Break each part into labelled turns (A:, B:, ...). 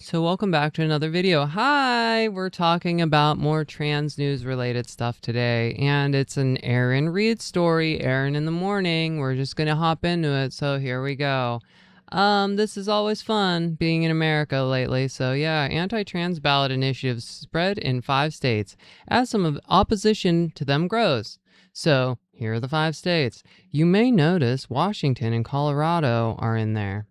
A: So welcome back to another video. Hi, we're talking about more trans news related stuff today, and it's an Erin Reed story, Erin in the morning. We're just gonna hop into it, so here we go. This is always fun being in America lately. So yeah, anti-trans ballot initiatives spread in 5 states as some of opposition to them grows. So here are the 5 states. You may notice Washington and Colorado are in there.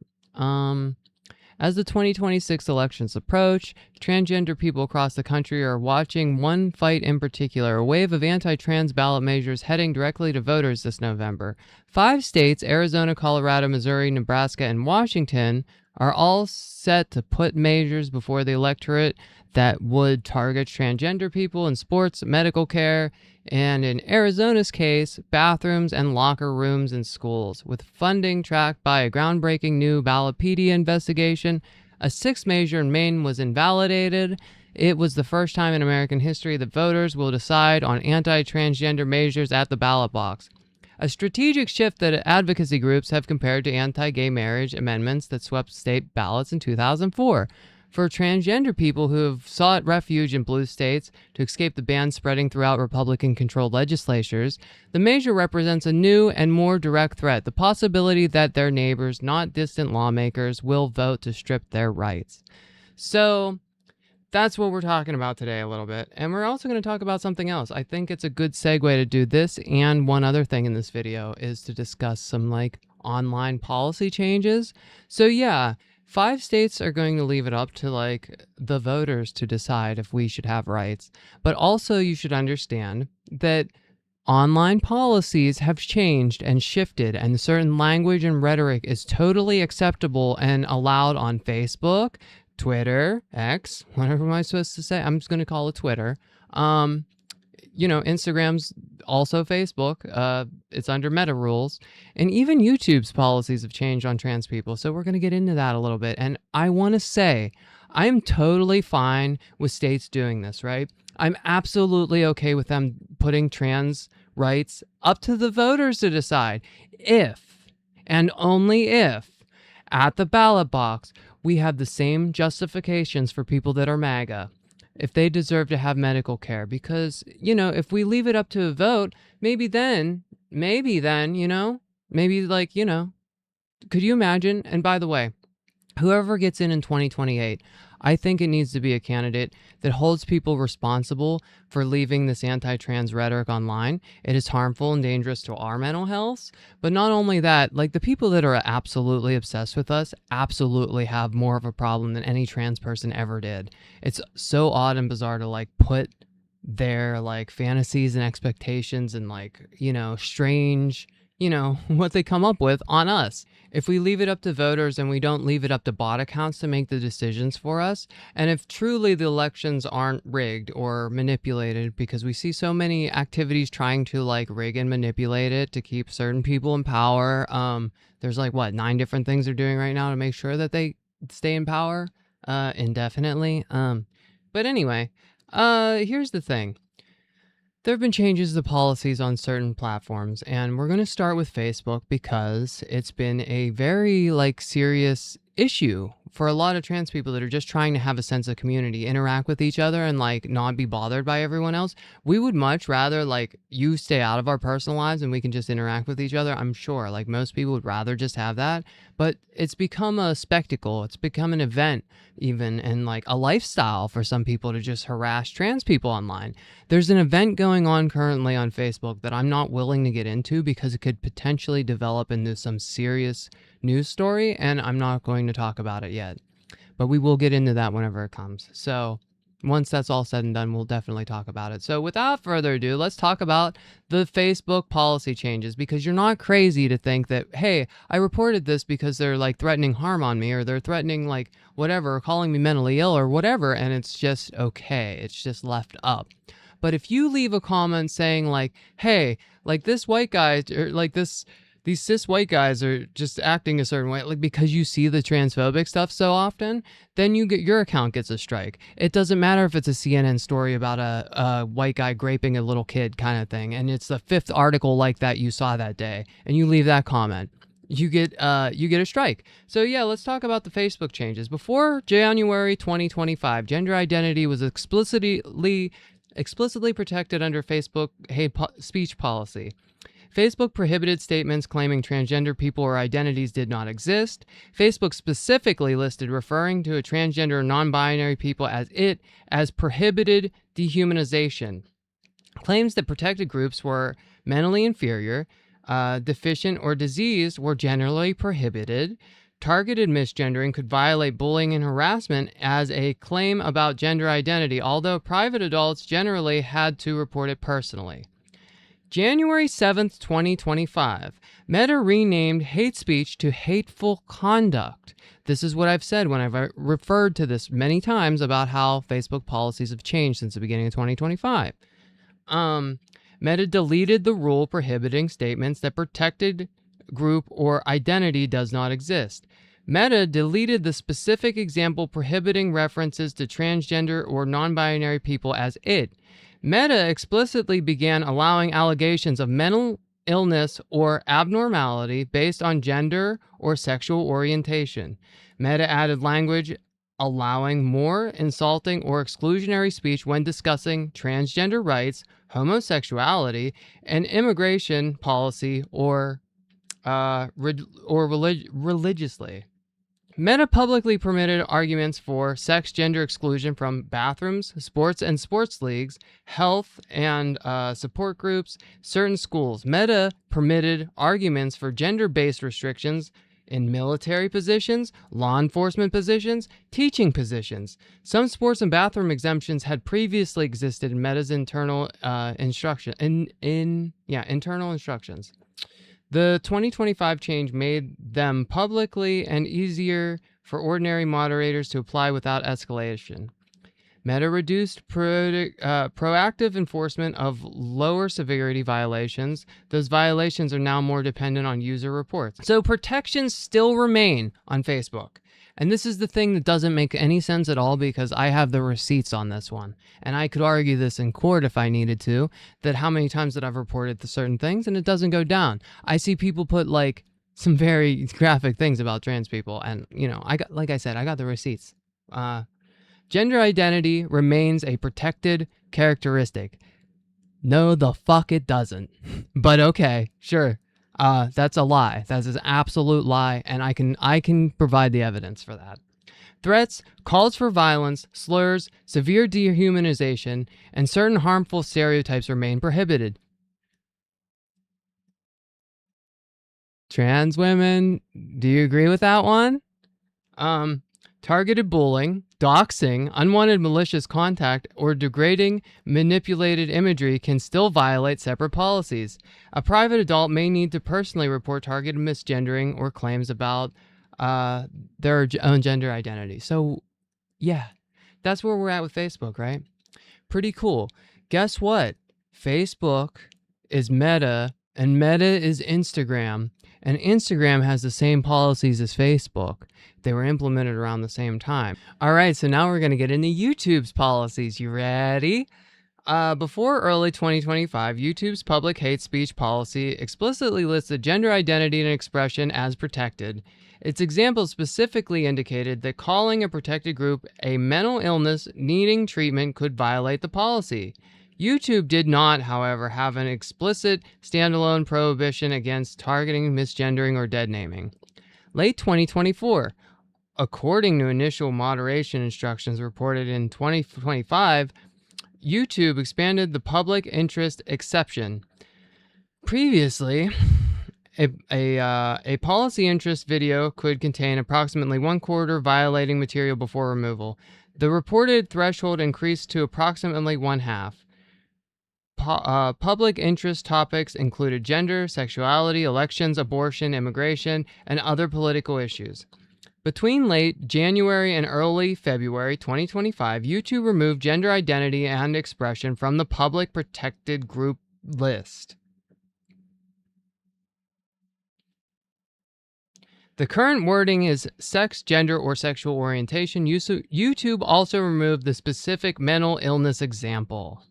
A: As the 2026 elections approach, transgender people across the country are watching one fight in particular, a wave of anti-trans ballot measures heading directly to voters this November. 5 states, Arizona, Colorado, Missouri, Nebraska, and Washington, are all set to put measures before the electorate that would target transgender people in sports, medical care, and in Arizona's case, bathrooms and locker rooms in schools. With funding tracked by a groundbreaking new Ballotpedia investigation, a sixth measure in Maine was invalidated. It was the first time in American history that voters will decide on anti-transgender measures at the ballot box. A strategic shift that advocacy groups have compared to anti-gay marriage amendments that swept state ballots in 2004. For transgender people who have sought refuge in blue states to escape the ban spreading throughout Republican-controlled legislatures, the measure represents a new and more direct threat, the possibility that their neighbors, not distant lawmakers, will vote to strip their rights. So that's what we're talking about today a little bit. And we're also going to talk about something else. I think it's a good segue to do this, and one other thing in this video is to discuss some online policy changes. So yeah, 5 states are going to leave it up to the voters to decide if we should have rights. But also you should understand that online policies have changed and shifted, and certain language and rhetoric is totally acceptable and allowed on Facebook, Twitter, X, whatever am I supposed to say? I'm just going to call it Twitter. Instagram's also Facebook. It's under Meta rules. And even YouTube's policies have changed on trans people. So we're going to get into that a little bit. And I want to say, I'm totally fine with states doing this, right? I'm absolutely okay with them putting trans rights up to the voters to decide if, and only if, at the ballot box, we have the same justifications for people that are MAGA, if they deserve to have medical care. Because, if we leave it up to a vote, maybe then, could you imagine? And by the way, whoever gets in 2028, I think it needs to be a candidate that holds people responsible for leaving this anti-trans rhetoric online. It is harmful and dangerous to our mental health. But not only that, the people that are absolutely obsessed with us absolutely have more of a problem than any trans person ever did. It's so odd and bizarre to put their fantasies and expectations and strange, what they come up with on us. If we leave it up to voters and we don't leave it up to bot accounts to make the decisions for us, and if truly the elections aren't rigged or manipulated, because we see so many activities trying to rig and manipulate it to keep certain people in power. There's 9 different things they're doing right now to make sure that they stay in power indefinitely. But anyway, here's the thing. There have been changes to policies on certain platforms, and we're going to start with Facebook because it's been a very serious issue for a lot of trans people that are just trying to have a sense of community, interact with each other, and not be bothered by everyone else. We would much rather you stay out of our personal lives and we can just interact with each other. I'm sure most people would rather just have that, but it's become a spectacle. It's become an event even, and a lifestyle for some people to just harass trans people online. There's an event going on currently on Facebook that I'm not willing to get into because it could potentially develop into some serious news story, and I'm not going to talk about it yet. But we will get into that whenever it comes. So once that's all said and done, we'll definitely talk about it. So without further ado, let's talk about the Facebook policy changes, because you're not crazy to think that, hey, I reported this because they're threatening harm on me, or they're threatening whatever, calling me mentally ill or whatever, and it's just okay. It's just left up. But if you leave a comment saying hey, this white guy, or these cis white guys are just acting a certain way, because you see the transphobic stuff so often, then your account gets a strike. It doesn't matter if it's a CNN story about a white guy raping a little kid kind of thing, and it's the 5th article like that you saw that day, and you leave that comment. you get a strike. So yeah, let's talk about the Facebook changes. Before January 2025, gender identity was explicitly protected under Facebook speech policy. Facebook prohibited statements claiming transgender people or identities did not exist. Facebook specifically listed referring to a transgender or non-binary people as prohibited dehumanization. Claims that protected groups were mentally inferior, deficient, or diseased were generally prohibited. Targeted misgendering could violate bullying and harassment as a claim about gender identity, although private adults generally had to report it personally. January 7th, 2025, Meta renamed hate speech to hateful conduct. This is what I've said when I've referred to this many times about how Facebook policies have changed since the beginning of 2025. Meta deleted the rule prohibiting statements that protected group or identity does not exist. Meta deleted the specific example prohibiting references to transgender or non-binary people as it. Meta explicitly began allowing allegations of mental illness or abnormality based on gender or sexual orientation. Meta added language allowing more insulting or exclusionary speech when discussing transgender rights, homosexuality, and immigration policy or religiously. Meta publicly permitted arguments for sex gender exclusion from bathrooms, sports and sports leagues, health and support groups, certain schools. Meta permitted arguments for gender-based restrictions in military positions, law enforcement positions, teaching positions. Some sports and bathroom exemptions had previously existed in Meta's internal internal instructions. The 2025 change made them publicly and easier for ordinary moderators to apply without escalation. Meta reduced proactive enforcement of lower severity violations. Those violations are now more dependent on user reports. So protections still remain on Facebook. And this is the thing that doesn't make any sense at all because I have the receipts on this one. And I could argue this in court if I needed to, that how many times that I've reported the certain things and it doesn't go down. I see people put like some very graphic things about trans people. And, you know, I got the receipts. Gender identity remains a protected characteristic. No, the fuck it doesn't. But okay, sure. That's a lie. That's an absolute lie, and I can provide the evidence for that. Threats, calls for violence, slurs, severe dehumanization, and certain harmful stereotypes remain prohibited. Trans women, do you agree with that one? Targeted bullying, doxing, unwanted malicious contact, or degrading, manipulated imagery can still violate separate policies. A private adult may need to personally report targeted misgendering or claims about their own gender identity. So, yeah, that's where we're at with Facebook, right? Pretty cool. Guess what? Facebook is Meta, and Meta is Instagram. And Instagram has the same policies as Facebook. They were implemented around the same time. All right, so now we're going to get into YouTube's policies. You ready? Before early 2025, YouTube's public hate speech policy explicitly listed gender identity and expression as protected. Its examples specifically indicated that calling a protected group a mental illness needing treatment could violate the policy. YouTube did not, however, have an explicit standalone prohibition against targeting, misgendering, or dead naming. Late 2024, according to initial moderation instructions reported in 2025, YouTube expanded the public interest exception. Previously, a policy interest video could contain approximately 1/4 violating material before removal. The reported threshold increased to approximately 1/2. Public interest topics included gender, sexuality, elections, abortion, immigration, and other political issues. Between late January and early February 2025, YouTube removed gender identity and expression from the public protected group list. The current wording is sex, gender, or sexual orientation. YouTube also removed the specific mental illness example.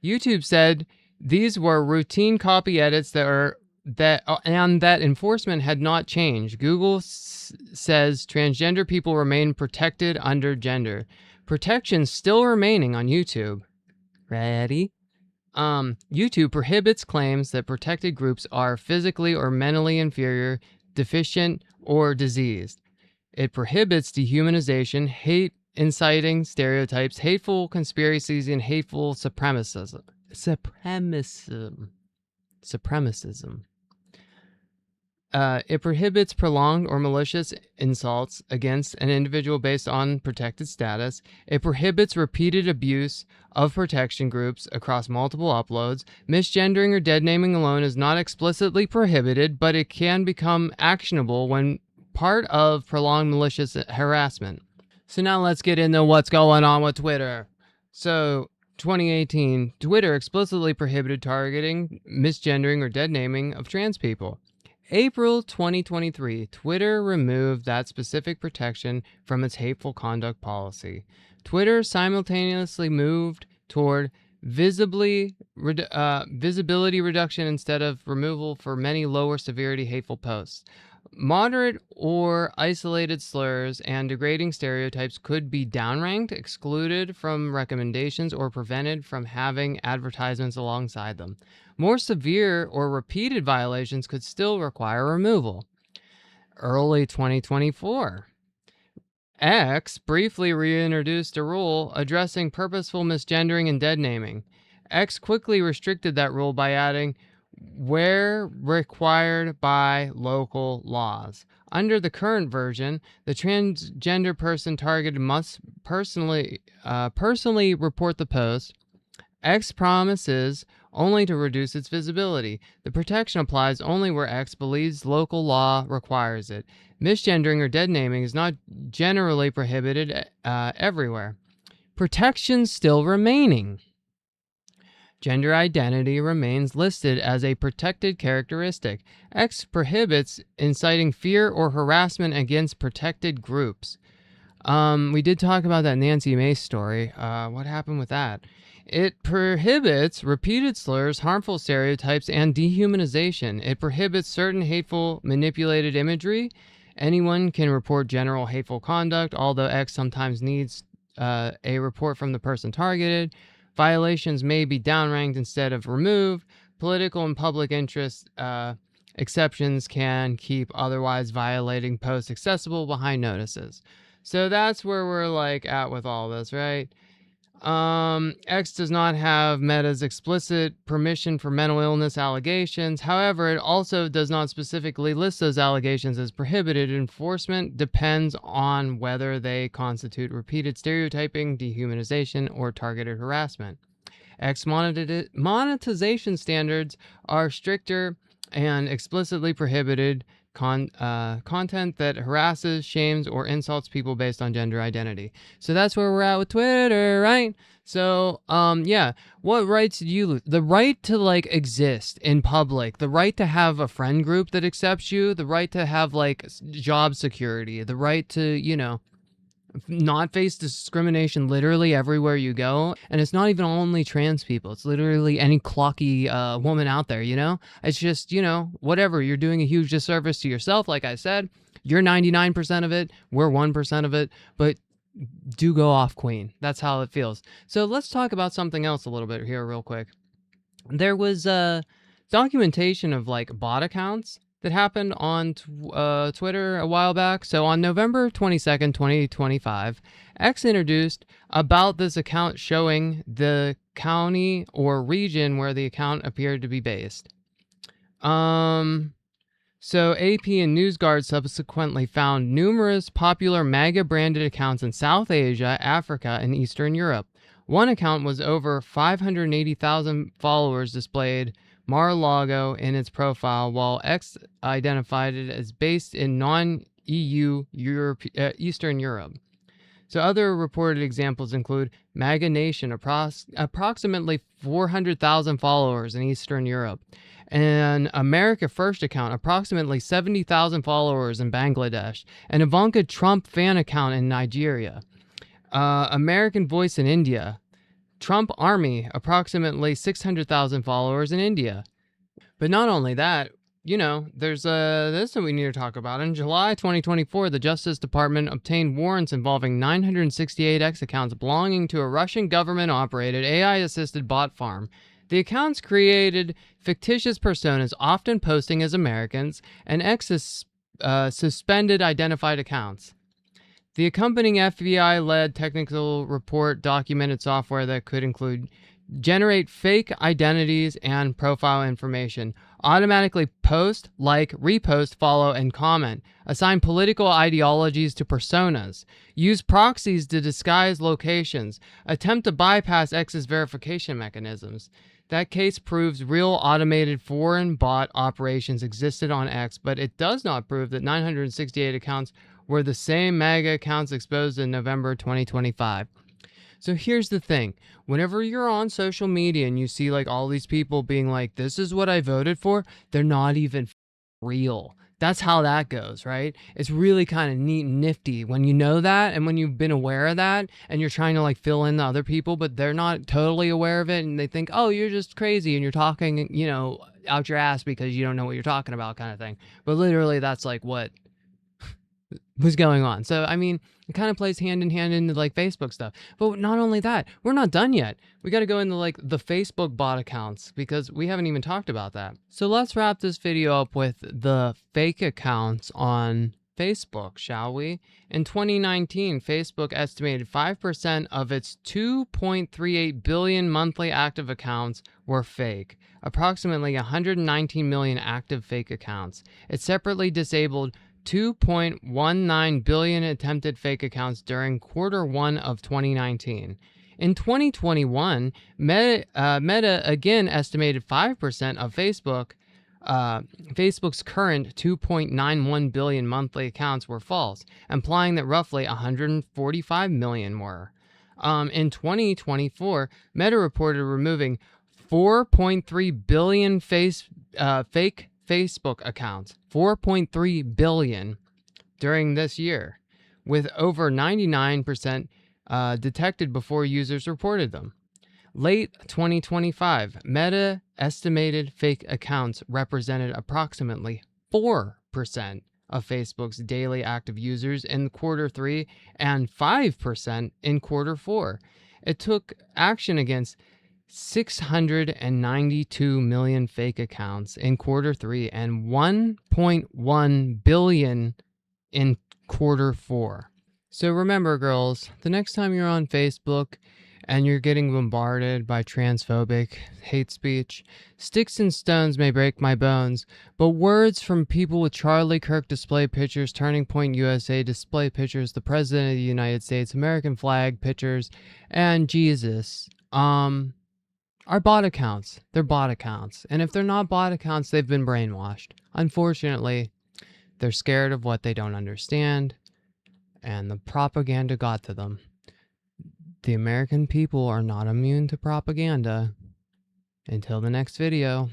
A: YouTube said These were routine copy edits and that enforcement had not changed. Google says transgender people remain protected under gender. Protection still remaining on YouTube. Ready? YouTube prohibits claims that protected groups are physically or mentally inferior, deficient, or diseased. It prohibits dehumanization, hate inciting stereotypes, hateful conspiracies, and hateful supremacism. It prohibits prolonged or malicious insults against an individual based on protected status. It prohibits repeated abuse of protection groups across multiple uploads. Misgendering or deadnaming alone is not explicitly prohibited, but it can become actionable when part of prolonged malicious harassment. So now let's get into what's going on with Twitter. So 2018, Twitter explicitly prohibited targeting, misgendering, or deadnaming of trans people. April 2023, Twitter removed that specific protection from its hateful conduct policy. Twitter simultaneously moved toward visibility reduction instead of removal for many lower severity hateful posts. Moderate or isolated slurs and degrading stereotypes could be downranked, excluded from recommendations, or prevented from having advertisements alongside them. More severe or repeated violations could still require removal. Early 2024. X briefly reintroduced a rule addressing purposeful misgendering and deadnaming. X quickly restricted that rule by adding, where required by local laws. Under the current version, the transgender person targeted must personally report the post. X promises only to reduce its visibility. The protection applies only where X believes local law requires it. Misgendering or deadnaming is not generally prohibited everywhere. Protection still remaining. Gender identity remains listed as a protected characteristic. X prohibits inciting fear or harassment against protected groups. We did talk about that Nancy Mace story. What happened with that? It prohibits repeated slurs, harmful stereotypes, and dehumanization. It prohibits certain hateful, manipulated imagery. Anyone can report general hateful conduct, although X sometimes needs a report from the person targeted. Violations may be downranked instead of removed. Political and public interest exceptions can keep otherwise violating posts accessible behind notices. So that's where we're like at with all this, right? X does not have Meta's explicit permission for mental illness allegations. However, it also does not specifically list those allegations as prohibited. Enforcement depends on whether they constitute repeated stereotyping, dehumanization, or targeted harassment. X monetization standards are stricter and explicitly prohibited content that harasses, shames, or insults people based on gender identity. So that's where we're at with Twitter, right? So, yeah, what rights do you lose? The right to, like, exist in public, the right to have a friend group that accepts you, the right to have, like, job security, the right to, you know, not face discrimination literally everywhere you go. And it's not even only trans people. It's literally any clocky woman out there, you know? It's just, you know, whatever. You're doing a huge disservice to yourself. Like I said, you're 99% of it. We're 1% of it. But do go off, queen. That's how it feels. So let's talk about something else a little bit here real quick. There was documentation of, like, bot accounts that happened on Twitter a while back. So on November 22nd, 2025, X introduced about this account showing the county or region where the account appeared to be based. So AP and NewsGuard subsequently found numerous popular MAGA-branded accounts in South Asia, Africa, and Eastern Europe. One account was over 580,000 followers displayed Mar-a-Lago in its profile, while X identified it as based in non-EU Eastern Europe. So other reported examples include MAGA Nation, approximately 400,000 followers in Eastern Europe, and America First account, approximately 70,000 followers in Bangladesh, an Ivanka Trump fan account in Nigeria, American Voice in India, Trump Army, approximately 600,000 followers in India. But not only that, there's this that we need to talk about. In July 2024, the Justice Department obtained warrants involving 968 X accounts belonging to a Russian government-operated AI-assisted bot farm. The accounts created fictitious personas, often posting as Americans, and X's suspended identified accounts. The accompanying FBI-led technical report documented software that could include generate fake identities and profile information, automatically post, like, repost, follow, and comment, assign political ideologies to personas, use proxies to disguise locations, attempt to bypass X's verification mechanisms. That case proves real automated foreign bot operations existed on X, but it does not prove that 968 accounts were the same MAGA accounts exposed in November 2025. So here's the thing. Whenever you're on social media and you see like all these people being like, this is what I voted for, they're not even real. That's how that goes, right? It's really kind of neat and nifty when you know that and when you've been aware of that and you're trying to like fill in the other people, but they're not totally aware of it and they think, oh, you're just crazy and you're talking, out your ass because you don't know what you're talking about kind of thing. But literally that's like what was going on. So, I mean, it kind of plays hand in hand into like Facebook stuff. But not only that, we're not done yet. We got to go into like the Facebook bot accounts because we haven't even talked about that. So let's wrap this video up with the fake accounts on Facebook, shall we? In 2019, Facebook estimated 5% of its 2.38 billion monthly active accounts were fake. Approximately 119 million active fake accounts. It separately disabled 2.19 billion attempted fake accounts during Q1 of 2019. In 2021, Meta again estimated 5% of Facebook's current 2.91 billion monthly accounts were false, implying that roughly 145 million were. In 2024, Meta reported removing 4.3 billion fake Facebook accounts, 4.3 billion during this year, with over 99% detected before users reported them. Late 2025, Meta estimated fake accounts represented approximately 4% of Facebook's daily active users in Q3 and 5% in Q4. It took action against 692 million fake accounts in Q3 and 1.1 billion in Q4. So remember, girls, the next time you're on Facebook and you're getting bombarded by transphobic hate speech, sticks and stones may break my bones, but words from people with Charlie Kirk display pictures, Turning Point USA display pictures, the President of the United States, American flag pictures, and Jesus, are bot accounts. They're bot accounts. And if they're not bot accounts, they've been brainwashed. Unfortunately, they're scared of what they don't understand, and the propaganda got to them. The American people are not immune to propaganda. Until the next video.